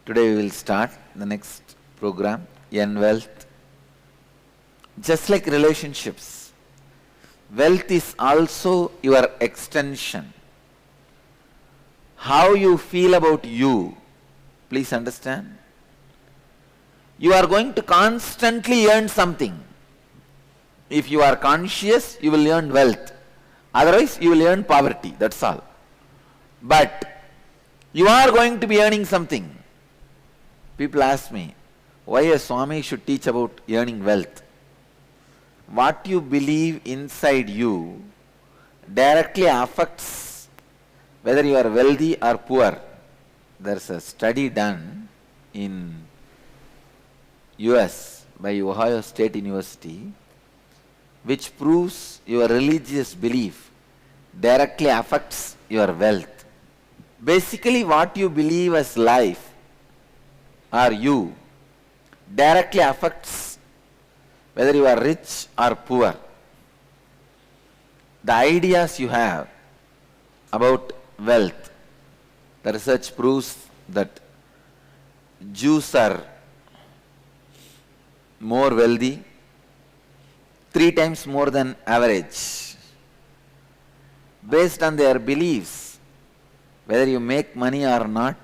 Today we will start the next program, N Wealth. Just like relationships, wealth is also your extension. How you feel about you, please understand. You are going to constantly earn something. If you are conscious, you will earn wealth. Otherwise, you will earn poverty, that's all. But you are going to be earning something. People ask me, why a Swami should teach about earning wealth? What you believe inside you directly affects whether you are wealthy or poor. There is a study done in US by Ohio State University which proves your religious belief directly affects your wealth. Basically, what you believe as life or you directly affects whether you are rich or poor. The ideas you have about wealth, the research proves that Jews are more wealthy, 3 times more than average. Based on their beliefs, whether you make money or not,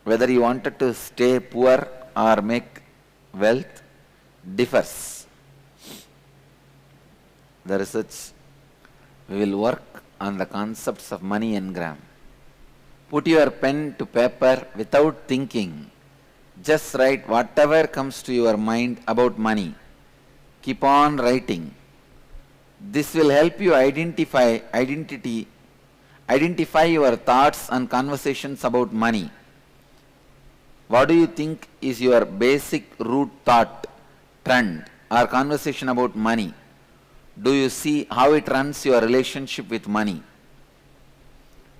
whether you wanted to stay poor or make wealth, differs. The research, we will work on the concepts of money engram. Put your pen to paper without thinking. Just write whatever comes to your mind about money. Keep on writing. This will help you identify your thoughts and conversations about money. What do you think is your basic root thought, trend or conversation about money? Do you see how it runs your relationship with money?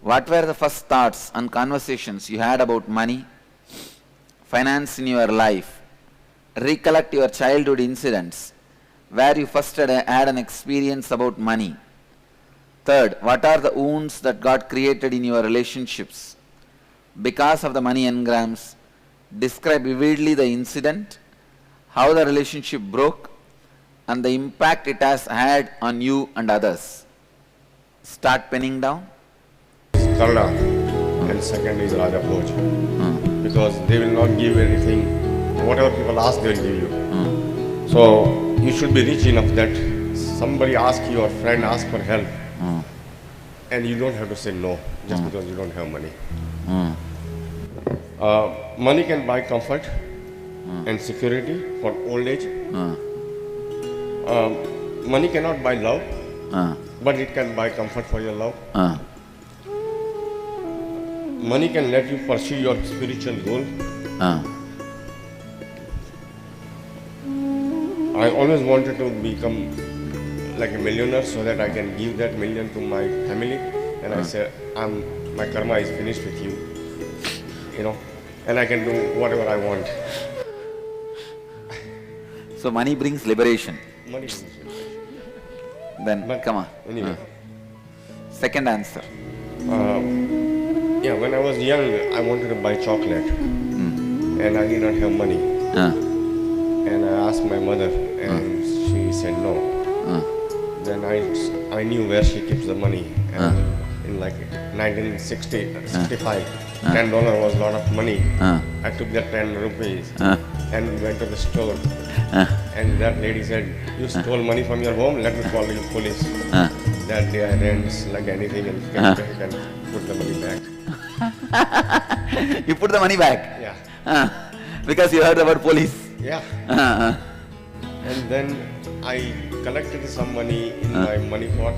What were the first thoughts and conversations you had about money, finance in your life? Recollect your childhood incidents where you first had an experience about money. Third, what are the wounds that got created in your relationships because of the money engrams? Describe vividly the incident, how the relationship broke, and the impact it has had on you and others. Start penning down. Karna and second is Raja Bhoj. Because they will not give anything, whatever people ask they will give you. So you should be rich enough that somebody asks you or friend asks for help and you don't have to say no just because you don't have money. Money can buy comfort and security for old age. Money cannot buy love, but it can buy comfort for your love. Money can let you pursue your spiritual goal. I always wanted to become like a millionaire so that I can give that million to my family. And I said, my karma is finished with you, and I can do whatever I want. So money brings liberation. Money brings liberation. Then But come on. Anyway. Second answer. Yeah, when I was young, I wanted to buy chocolate, and I did not have money. And I asked my mother, and she said no. Then I knew where she keeps the money. And in like 1965, $10 was a lot of money. I took that 10 rupees and went to the store. And that lady said, "You stole money from your home, let me call you police." That day I ran like anything and came back and put the money back. You put the money back? Yeah. Because you heard about police? Yeah. And then I collected some money in my money pot.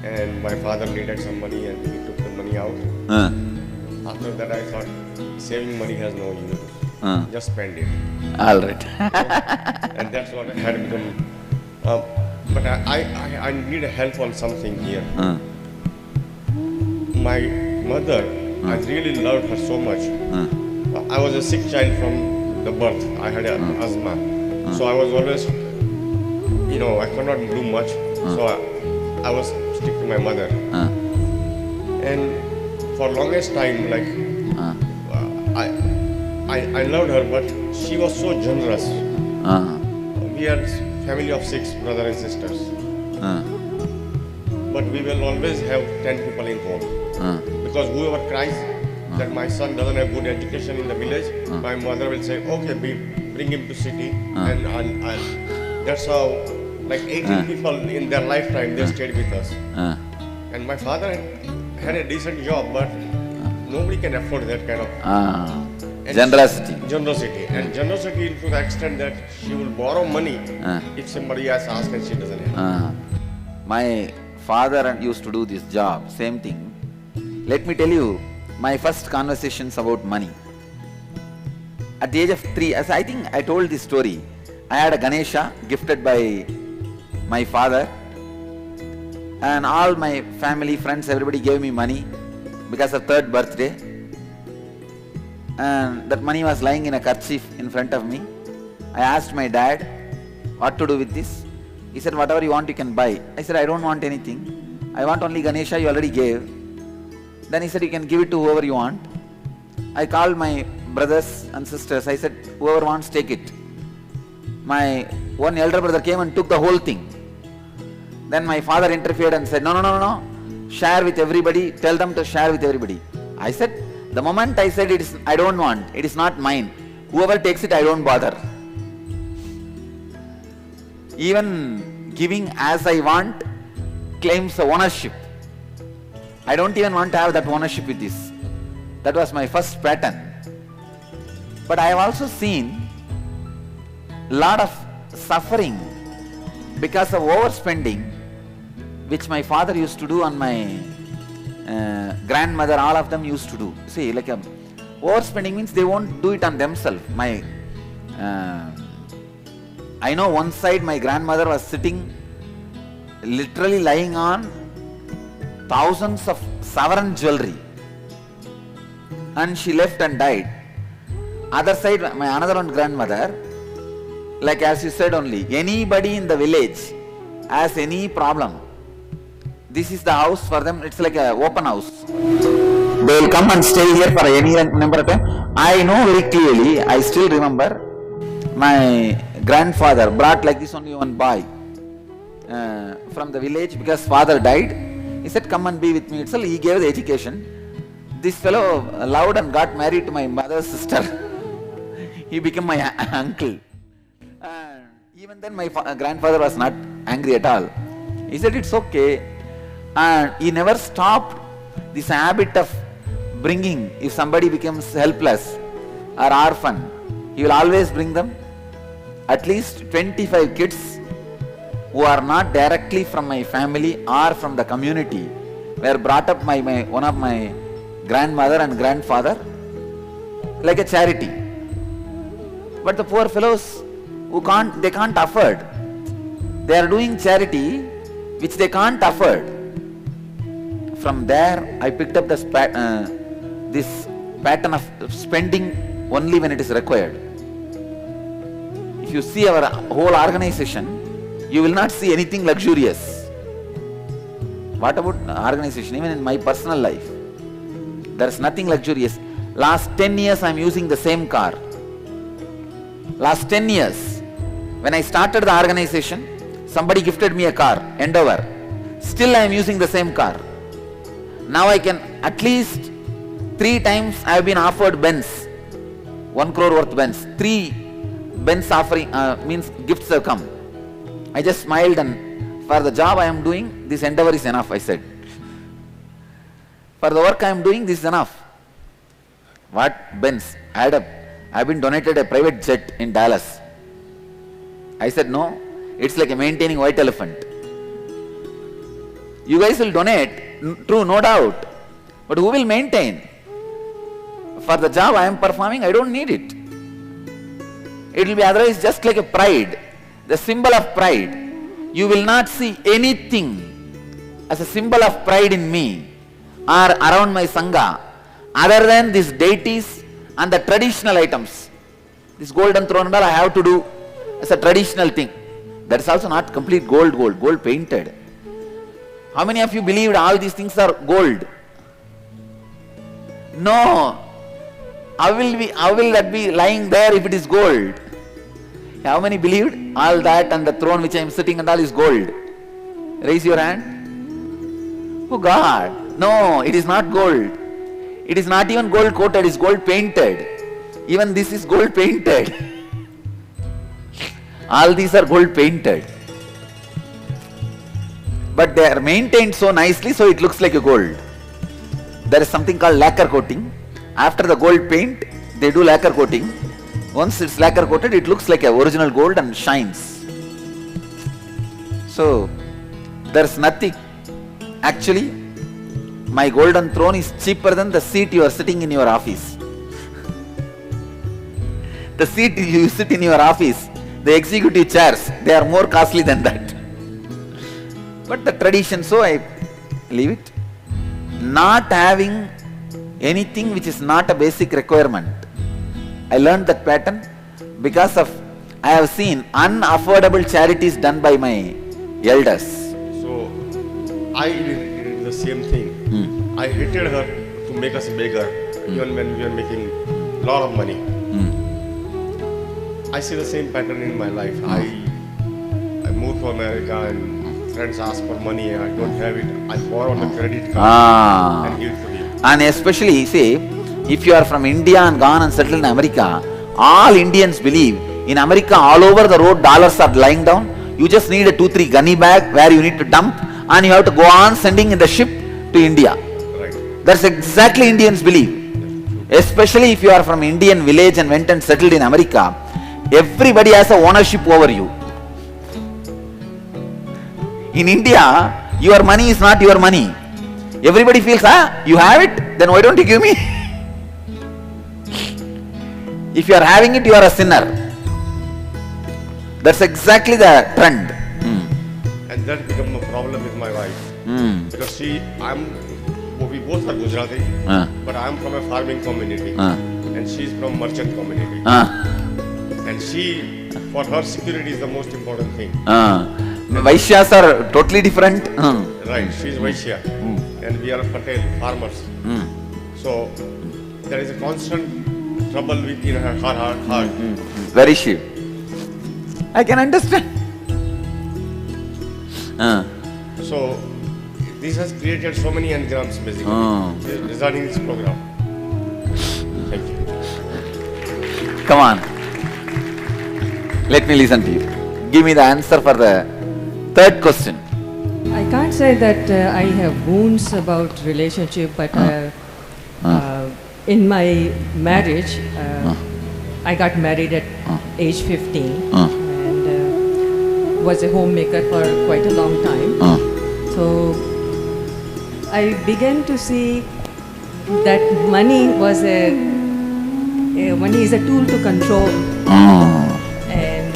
And my father needed some money and he took the money out. After that I thought, saving money has no use. Just spend it. All right. And that's what I had become. But I need help on something here. My mother, I really loved her so much. I was a sick child from the birth. I had asthma. So I was always, I could not do much. So I was stick to my mother. And for longest time, like I loved her, but she was so generous. Uh, We are family of 6 brothers and sisters, uh, but we will always have 10 people in home. Because whoever cries that my son doesn't have good education in the village, my mother will say, okay, bring him to city, and that's how, like 18 people in their lifetime, they stayed with us. And my father had a decent job, but nobody can afford that kind of and generosity. generosity. And generosity to the extent that she will borrow money if somebody else asks and she doesn't have. My father used to do this job, same thing. Let me tell you, my first conversations about money. At the age of 3, as I think I told this story, I had a Ganesha gifted by my father, and all my family, friends, everybody gave me money because of 3rd birthday. And that money was lying in a kerchief in front of me. I asked my dad what to do with this. He said, whatever you want you can buy. I said, I don't want anything. I want only Ganesha, you already gave. Then he said, you can give it to whoever you want. I called my brothers and sisters. I said, whoever wants, take it. My one elder brother came and took the whole thing. Then my father interfered and said, no. Share with everybody. Tell them to share with everybody. I said, the moment I said I don't want, it is not mine. Whoever takes it, I don't bother. Even giving as I want claims ownership. I don't even want to have that ownership with this. That was my first pattern. But I have also seen a lot of suffering because of overspending, which my father used to do and my grandmother, all of them used to do. See, like overspending means they won't do it on themselves. I know one side my grandmother was sitting, literally lying on thousands of sovereign jewelry, and she left and died. Other side, my another one grandmother, like as you said only, anybody in the village has any problem, this is the house for them. It's like an open house. They will come and stay here for any number of time. I know very clearly, I still remember, my grandfather brought like this only one boy from the village because father died. He said, come and be with me itself. He gave the education. This fellow loved and got married to my mother's sister. He became my uncle. Even then my grandfather was not angry at all. He said, it's okay. And he never stopped this habit of bringing, if somebody becomes helpless or orphan, he will always bring them. At least 25 kids who are not directly from my family or from the community were brought up by one of my grandmother and grandfather like a charity. But the poor fellows who they can't afford. They are doing charity which they can't afford. From there I picked up this pattern of spending only when it is required. If you see our whole organization, you will not see anything luxurious. What about organization? Even in my personal life, there is nothing luxurious. Last 10 years I am using the same car. Last 10 years, when I started the organization, somebody gifted me a car, Endeavour. Still I am using the same car. Now I can, at least 3 times I have been offered Benz, 1 crore worth Benz. 3 Benz offering means gifts have come. I just smiled, and for the job I am doing, this Endeavour is enough, I said. For the work I am doing, this is enough. What Benz? I have been donated a private jet in Dallas. I said, no, it's like a maintaining white elephant. You guys will donate, true, no doubt. But who will maintain? For the job I am performing, I don't need it. It will be otherwise just like a pride, the symbol of pride. You will not see anything as a symbol of pride in me or around my Sangha other than these deities and the traditional items. This golden throne and all I have to do as a traditional thing. That is also not complete gold painted. How many of you believed all these things are gold? No. How will that be lying there if it is gold? How many believed all that and the throne which I am sitting and all is gold? Raise your hand. Oh God, no, it is not gold. It is not even gold coated, it is gold painted. Even this is gold painted. All these are gold painted. But they are maintained so nicely, so it looks like a gold. There is something called lacquer coating. After the gold paint, they do lacquer coating. Once it's lacquer coated, it looks like a original gold and shines. So, there's nothing. Actually, my golden throne is cheaper than the seat you are sitting in your office. The seat you sit in your office, the executive chairs, they are more costly than that. But the tradition, so I leave it. Not having anything which is not a basic requirement. I learned that pattern because of I have seen unaffordable charities done by my elders. So I did the same thing. I hated her to make us beggar even when we were making a lot of money. I see the same pattern in my life. I moved to America and friends ask for money. I don't have it. I borrow on the credit card and give it to him. And especially, say, if you are from India and gone and settled in America, all Indians believe in America all over the road dollars are lying down. You just need a 2-3 gunny bag where you need to dump and you have to go on sending in the ship to India. Right. That's exactly Indians believe. Especially if you are from Indian village and went and settled in America, everybody has a ownership over you. In India, your money is not your money. Everybody feels, you have it, then why don't you give me? If you are having it, you are a sinner. That's exactly the trend. And that became a problem with my wife. Because we both are Gujarati, but I am from a farming community and she is from merchant community. And she, for her security is the most important thing. Vaishyas are totally different. Right, she is Vaishya and we are Patel, farmers. So there is a constant trouble in her heart. Very sure. I can understand. So this has created so many engrams basically regarding this program. Thank you. Come on. Let me listen to you. Give me the answer for the third question. I can't say that I have wounds about relationship, but in my marriage, I got married at age 15 and was a homemaker for quite a long time. So I began to see that money is a tool to control. And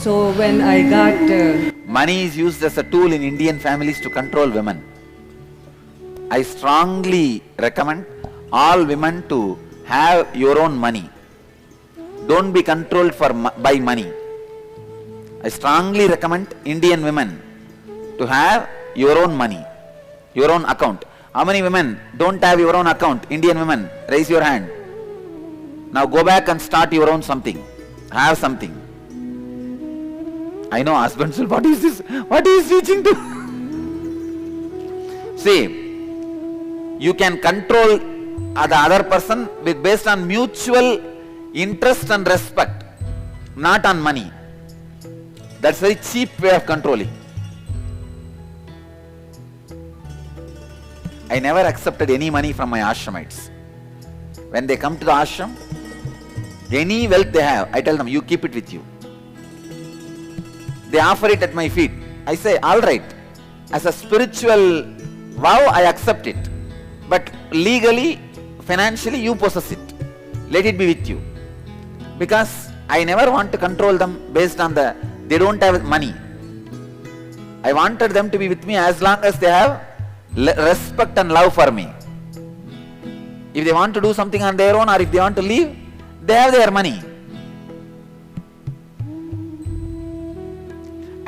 so when I got money is used as a tool in Indian families to control women. I strongly recommend all women to have your own money. Don't be controlled by money. I strongly recommend Indian women to have your own money, your own account. How many women don't have your own account? Indian women, raise your hand. Now go back and start your own something. Have something. I know husbands will, what is this? What is reaching to? See, you can control the other person based on mutual interest and respect, not on money. That's a very cheap way of controlling. I never accepted any money from my ashramites. When they come to the ashram, any wealth they have, I tell them, you keep it with you. They offer it at my feet. I say, all right, as a spiritual vow, I accept it. But legally, financially, you possess it. Let it be with you. Because I never want to control them based on they don't have money. I wanted them to be with me as long as they have respect and love for me. If they want to do something on their own or if they want to leave, they have their money.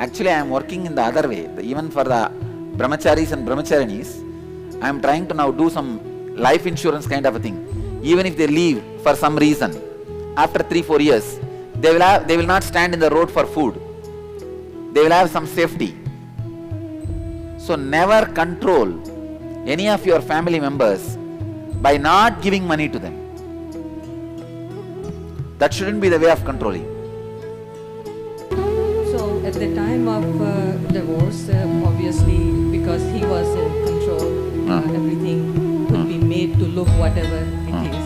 Actually, I am working in the other way. Even for the brahmacharis and brahmacharinis, I am trying to now do some life insurance kind of a thing. Even if they leave for some reason, after 3-4 years, they will not stand in the road for food. They will have some safety. So never control any of your family members by not giving money to them. That shouldn't be the way of controlling. So at the time of divorce, obviously because he was in control, everything could be made to look whatever it is.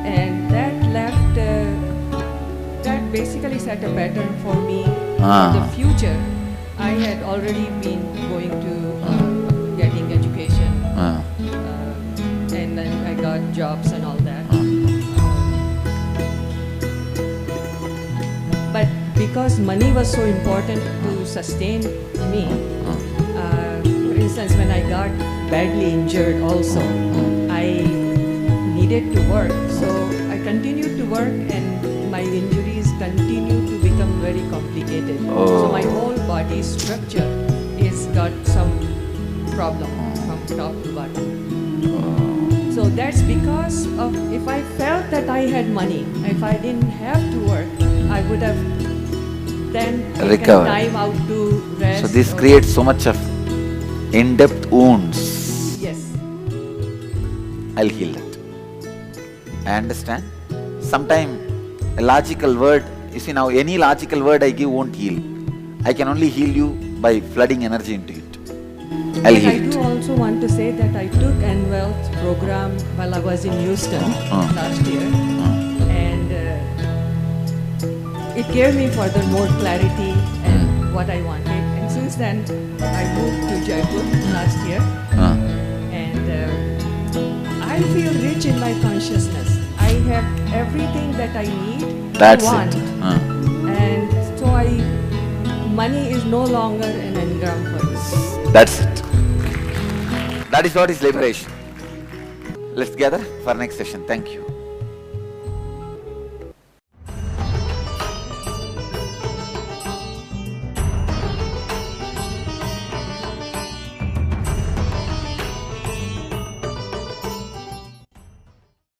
And that left, that basically set a pattern for me for the future. I had already been going to getting education, and then I got jobs and all that. But because money was so important to sustain me, for instance, when I got badly injured also, I needed to work. So I continued to work, and my injuries continued to become very complicated. So my whole body structure is got some problem from top to bottom. So that's because of, if I felt that I had money, if I didn't have to work, I would have then taken time out to rest. So this creates so much of in-depth wounds. Yes. I'll heal that. I understand. Sometimes a logical word, you see now any logical word I give won't heal. I can only heal you by flooding energy into it. I'll heal it. I do also want to say that I took N-Wealth program while I was in Houston last year, and it gave me further more clarity and what I wanted. And since then, I moved to Jaipur last year, and I feel rich in my consciousnness. I have everything that I need. That's I want. it. And so money is no longer an engram for me. That's it. That is what is liberation. Let's gather for next session. Thank you.